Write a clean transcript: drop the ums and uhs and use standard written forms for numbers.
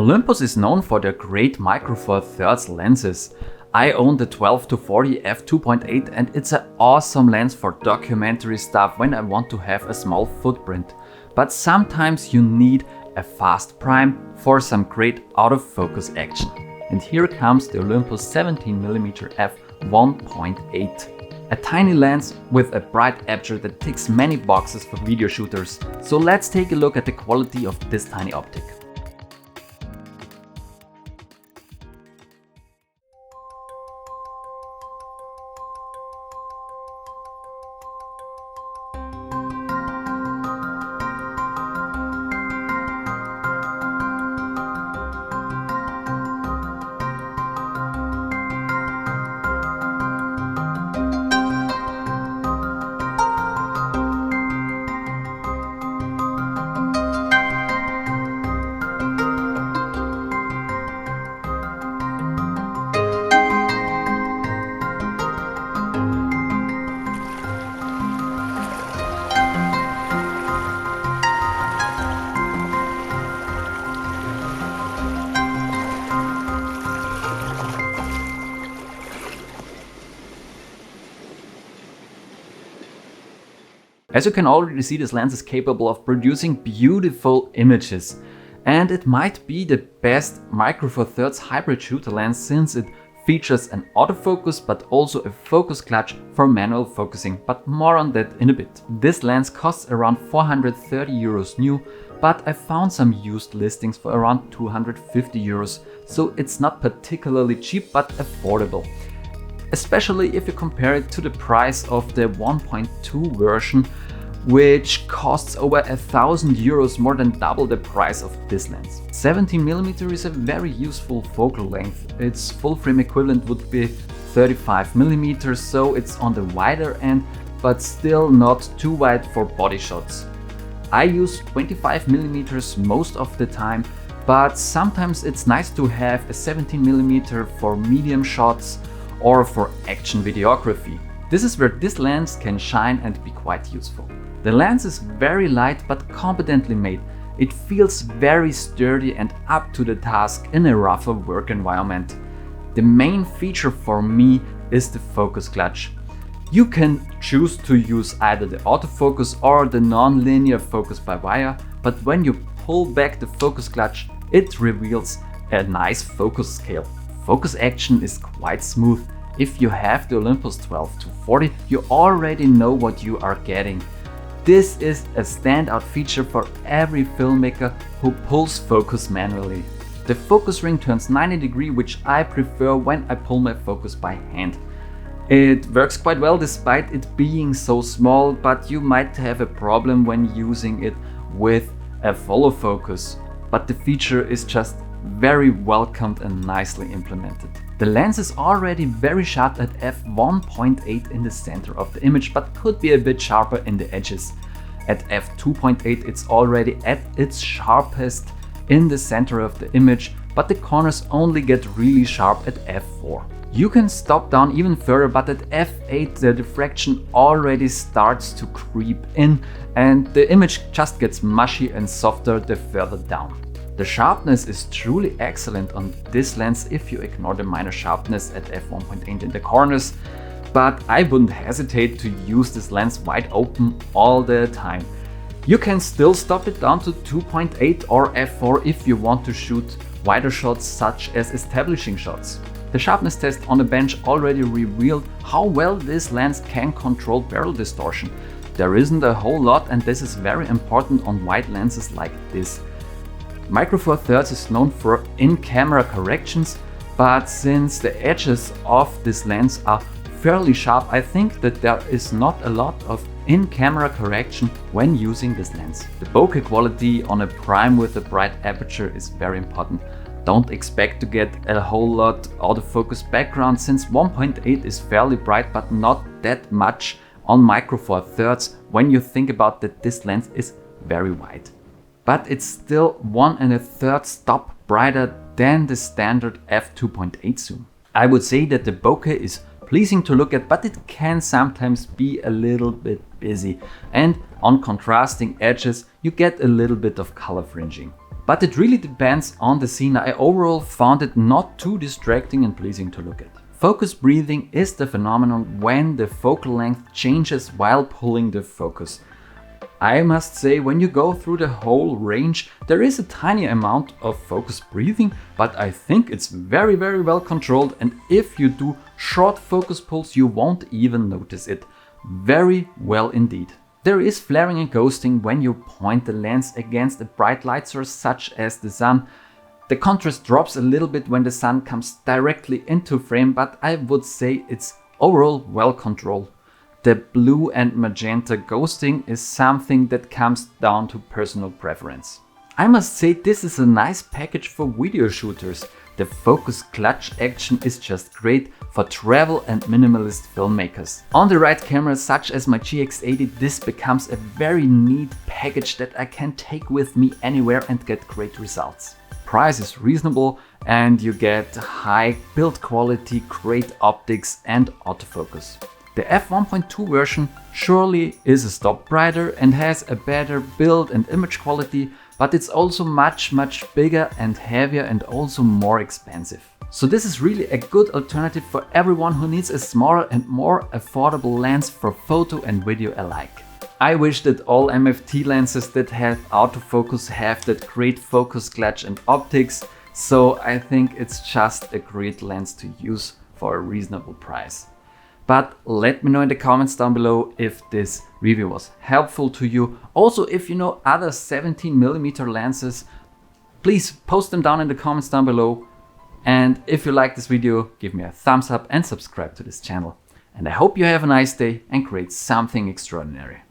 Olympus is known for their great micro four thirds lenses. I own the 12-40 f2.8 and it's an awesome lens for documentary stuff when I want to have a small footprint. But sometimes you need a fast prime for some great autofocus action. And here comes the Olympus 17mm f1.8. A tiny lens with a bright aperture that ticks many boxes for video shooters. So let's take a look at the quality of this tiny optic. As you can already see, this lens is capable of producing beautiful images. And it might be the best micro four thirds hybrid shooter lens since it features an autofocus but also a focus clutch for manual focusing, but more on that in a bit. This lens costs around 430 euros new, but I found some used listings for around 250 euros, so it's not particularly cheap but affordable. Especially if you compare it to the price of the 1.2 version, which costs over 1,000 euros, more than double the price of this lens. 17mm is a very useful focal length. Its full frame equivalent would be 35mm, so it's on the wider end, but still not too wide for body shots. I use 25mm most of the time, but sometimes it's nice to have a 17mm for medium shots or for action videography. This is where this lens can shine and be quite useful. The lens is very light but competently made. It feels very sturdy and up to the task in a rougher work environment. The main feature for me is the focus clutch. You can choose to use either the autofocus or the non-linear focus by wire, but when you pull back the focus clutch, it reveals a nice focus scale. Focus action is quite smooth. If you have the Olympus 12-40, you already know what you are getting. This is a standout feature for every filmmaker who pulls focus manually. The focus ring turns 90 degrees, which I prefer when I pull my focus by hand. It works quite well despite it being so small, but you might have a problem when using it with a follow focus. But the feature is just very welcomed and nicely implemented. The lens is already very sharp at f1.8 in the center of the image, but could be a bit sharper in the edges. At f2.8 it's already at its sharpest in the center of the image, but the corners only get really sharp at f4. You can stop down even further, but at f8 the diffraction already starts to creep in and the image just gets mushy and softer the further down. The sharpness is truly excellent on this lens if you ignore the minor sharpness at f1.8 in the corners, but I wouldn't hesitate to use this lens wide open all the time. You can still stop it down to 2.8 or f4 if you want to shoot wider shots such as establishing shots. The sharpness test on the bench already revealed how well this lens can control barrel distortion. There isn't a whole lot, and this is very important on wide lenses like this. Micro four thirds is known for in-camera corrections, but since the edges of this lens are fairly sharp, I think that there is not a lot of in-camera correction when using this lens. The bokeh quality on a prime with a bright aperture is very important. Don't expect to get a whole lot autofocus background since 1.8 is fairly bright, but not that much on micro four thirds when you think about that this lens is very wide. But it's still 1 1/3 stop brighter than the standard f2.8 zoom. I would say that the bokeh is pleasing to look at, but it can sometimes be a little bit busy, and on contrasting edges you get a little bit of color fringing. But it really depends on the scene. I overall found it not too distracting and pleasing to look at. Focus breathing is the phenomenon when the focal length changes while pulling the focus. I must say, when you go through the whole range, there is a tiny amount of focus breathing, but I think it's very well controlled, and if you do short focus pulls, you won't even notice it. Very well indeed. There is flaring and ghosting when you point the lens against a bright light source such as the sun. The contrast drops a little bit when the sun comes directly into frame, but I would say it's overall well controlled. The blue and magenta ghosting is something that comes down to personal preference. I must say this is a nice package for video shooters. The focus clutch action is just great for travel and minimalist filmmakers. On the right camera, such as my GX80, this becomes a very neat package that I can take with me anywhere and get great results. Price is reasonable and you get high build quality, great optics and autofocus. The f1.2 version surely is a stop brighter and has a better build and image quality, but it's also much bigger and heavier and also more expensive. So this is really a good alternative for everyone who needs a smaller and more affordable lens for photo and video alike. I wish that all MFT lenses that have autofocus have that great focus clutch and optics, so I think it's just a great lens to use for a reasonable price. But let me know in the comments down below if this review was helpful to you. Also, if you know other 17mm lenses, please post them down in the comments down below. And if you like this video, give me a thumbs up and subscribe to this channel. And I hope you have a nice day and create something extraordinary.